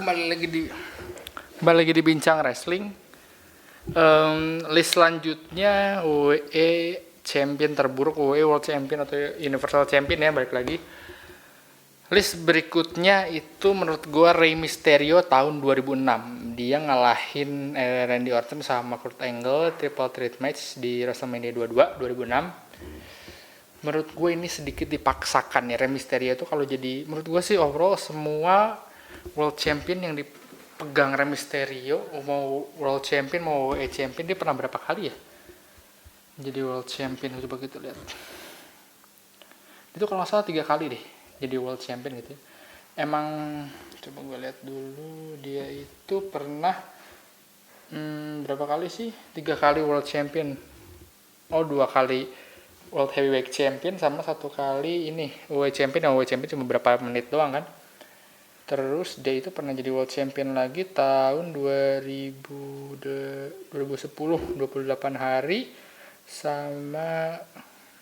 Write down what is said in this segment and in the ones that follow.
kembali lagi di Bincang Wrestling. List selanjutnya WWE Champion terburuk, WWE World Champion atau Universal Champion ya, balik lagi. List berikutnya itu menurut gue Rey Mysterio tahun 2006. Dia ngalahin Randy Orton sama Kurt Angle triple threat match di WrestleMania 22 2006. Menurut gue ini sedikit dipaksakan ya. Rey Mysterio itu kalau jadi, menurut gue sih overall semua World Champion yang dipegang Rey Mysterio, mau World Champion mau WWE Champion, dia pernah berapa kali ya jadi World Champion? Coba kita lihat. Itu kalau nggak salah 3 kali deh jadi World Champion gitu. Emang coba gue lihat dulu, dia itu pernah berapa kali sih? 3 kali World Champion. 2 kali World Heavyweight Champion sama 1 kali ini WWE Champion. WWE Champion cuma berapa menit doang kan. Terus dia itu pernah jadi World Champion lagi tahun 2010, 28 hari, sama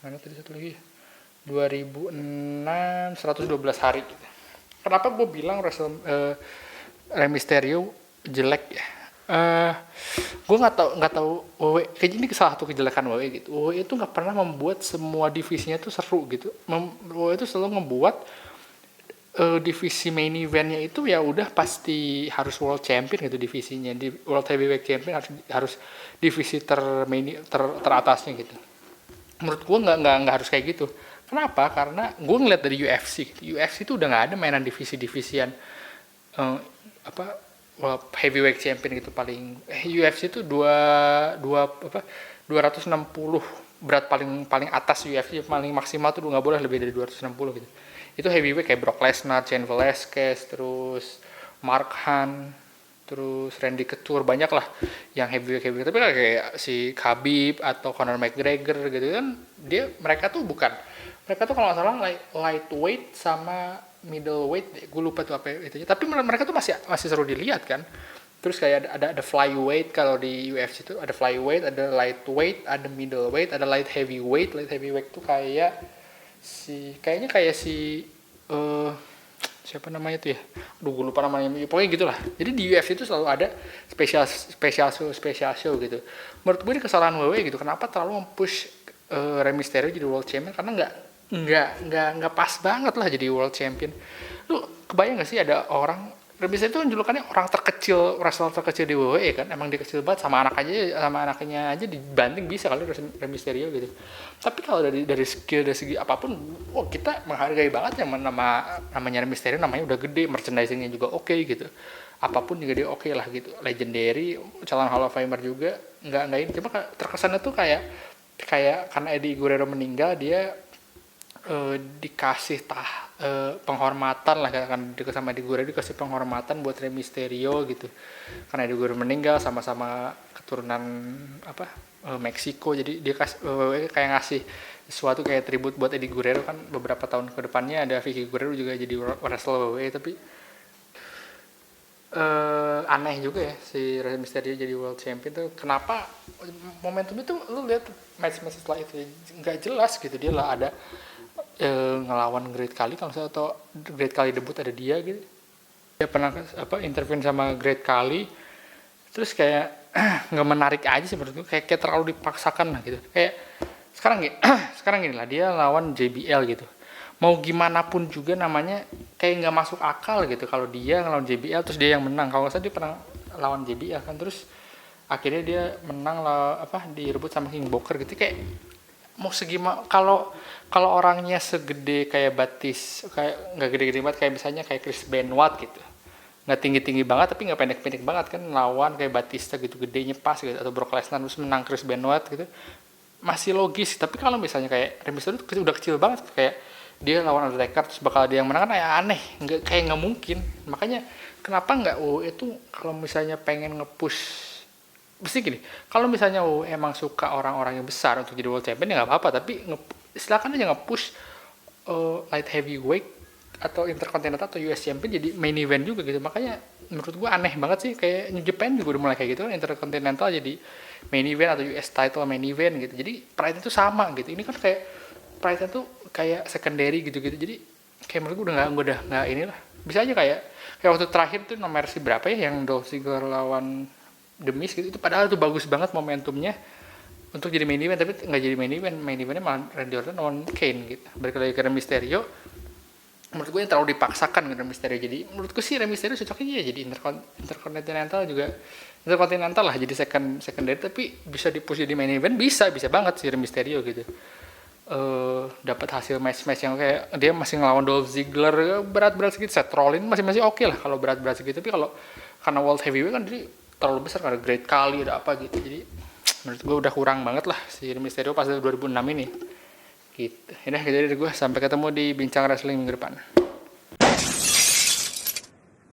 mana tadi satu lagi 2006 112 hari gitu. Kenapa gue bilang Rey Mysterio jelek ya? Gue nggak tahu WWE, kayak ini salah satu kejelekan WWE gitu. WWE itu nggak pernah membuat semua divisinya tuh seru gitu. WWE itu selalu membuat divisi main eventnya itu ya udah pasti harus World Champion gitu divisinya. Di World Heavyweight Champion harus divisi teratasnya gitu. Menurut gue nggak harus kayak gitu. Kenapa? Karena gue ngeliat dari UFC gitu. UFC itu udah nggak ada mainan divisian heavyweight champion gitu paling. UFC itu 260 berat paling atas. UFC paling maksimal tuh nggak boleh lebih dari 260 gitu. Itu heavyweight kayak Brock Lesnar, Cain Velasquez, terus Mark Hunt, terus Randy Couture, banyak lah yang heavyweight. Tapi kayak si Khabib atau Conor McGregor gitu kan, mereka tuh kalau nggak salah lightweight sama middleweight, gue lupa tuh apa itu. Tapi mereka tuh masih seru dilihat kan. Terus kayak ada flyweight, kalau di UFC itu ada flyweight, ada lightweight, ada middleweight, ada light heavyweight. Light heavyweight tuh kayaknya kayak siapa namanya tuh ya, gue lupa namanya, pokoknya gitulah. Jadi di UFC itu selalu ada special show gitu. Menurut gue ini kesalahan WWE gitu. Kenapa terlalu mempush Rey Mysterio jadi World Champion? Karena nggak pas banget lah jadi World Champion. Lu kebayang nggak sih ada orang, Rey Mysterio itu julukannya orang terkecil, wrestler terkecil di WWE kan? Emang dia kecil banget, sama anaknya aja dibanting bisa kali Rey Mysterio gitu. Tapi kalau dari skill, dari segi apapun, kita menghargai banget yang namanya Rey Mysterio, namanya udah gede, merchandisingnya juga oke gitu. Apapun juga dia oke lah gitu. Legendary, calon Hall of Famer juga, nggak ini. Cuma terkesannya tuh kayak karena Eddie Guerrero meninggal, dia dikasih penghormatan lah, kan sama Eddie Guerrero dikasih penghormatan buat Rey Mysterio gitu. Karena Eddie Guerrero meninggal, sama-sama keturunan Meksiko, jadi dia kayak ngasih sesuatu kayak tribut buat Eddie Guerrero kan. Beberapa tahun ke depannya ada Vicky Guerrero juga jadi wrestler WWE. Tapi aneh juga ya si Rey Mysterio jadi World Champion tuh. Kenapa momentum itu? Lu lihat match setelah itu nggak jelas gitu. Dia lah ada ngelawan Great Khali kalau misalnya, atau Great Khali debut ada dia gitu. Dia pernah interview sama Great Khali, terus kayak nggak menarik aja sih menurut gue. Kayak terlalu dipaksakan lah gitu. Kayak sekarang gini lah, dia lawan JBL gitu. Mau gimana pun juga namanya kayak nggak masuk akal gitu kalau dia ngelawan JBL terus dia yang menang. Kalau nggak salah dia pernah lawan JBL kan, terus akhirnya dia menang direbut sama King Booker gitu. Kayak mau segimana, kalau orangnya segede kayak Batis, kayak nggak gede-gede banget, kayak misalnya kayak Chris Benoit gitu, nggak tinggi-tinggi banget tapi nggak pendek-pendek banget kan, lawan kayak Batista gitu gedenya pas gitu, atau Brock Lesnar terus menang Chris Benoit gitu, masih logis. Tapi kalau misalnya kayak Rey Mysterio itu udah kecil banget, kayak dia lawan Undertaker terus bakal dia yang menang kan, aneh, nggak mungkin. Makanya kenapa nggak itu kalau misalnya pengen nge-push, mesti gini, kalau misalnya emang suka orang-orang yang besar untuk jadi World Champion ya nggak apa-apa, tapi silakan aja nge-push light heavyweight atau Intercontinental atau US Champion jadi main event juga gitu. Makanya menurut gue aneh banget sih, kayak New Japan juga udah mulai kayak gitu kan, Intercontinental jadi main event atau US title main event gitu. Jadi pride itu sama gitu. Ini kan kayak pride itu kayak secondary gitu-gitu. Jadi kayak menurut gue udah nggak inilah, bisa aja kayak waktu terakhir tuh nomor si berapa ya yang Dolph Ziggler lawan The Miz gitu, itu padahal tuh bagus banget momentumnya untuk jadi main event, tapi nggak jadi main eventnya malah Randy Orton lawan Kane gitu. Balik lagi ke Rey Mysterio, menurut gue yang terlalu dipaksakan gitu Rey Mysterio. Jadi menurutku sih Rey Mysterio cocoknya ya jadi intercontinental juga, intercontinental lah, jadi secondary, tapi bisa di-push di main event, bisa banget sih Rey Mysterio gitu. Dapat hasil match yang kayak dia masih ngelawan Dolph Ziggler berat segitu, Seth Rollins masih oke lah kalau berat segitu, tapi kalau karena World Heavyweight kan jadi terlalu besar, karena Great Khali ada apa gitu, jadi menurut gue udah kurang banget lah si Rey Mysterio pas 2006 ini gitu. Ya udah gitu dari gue, sampai ketemu di Bincang Wrestling minggu depan.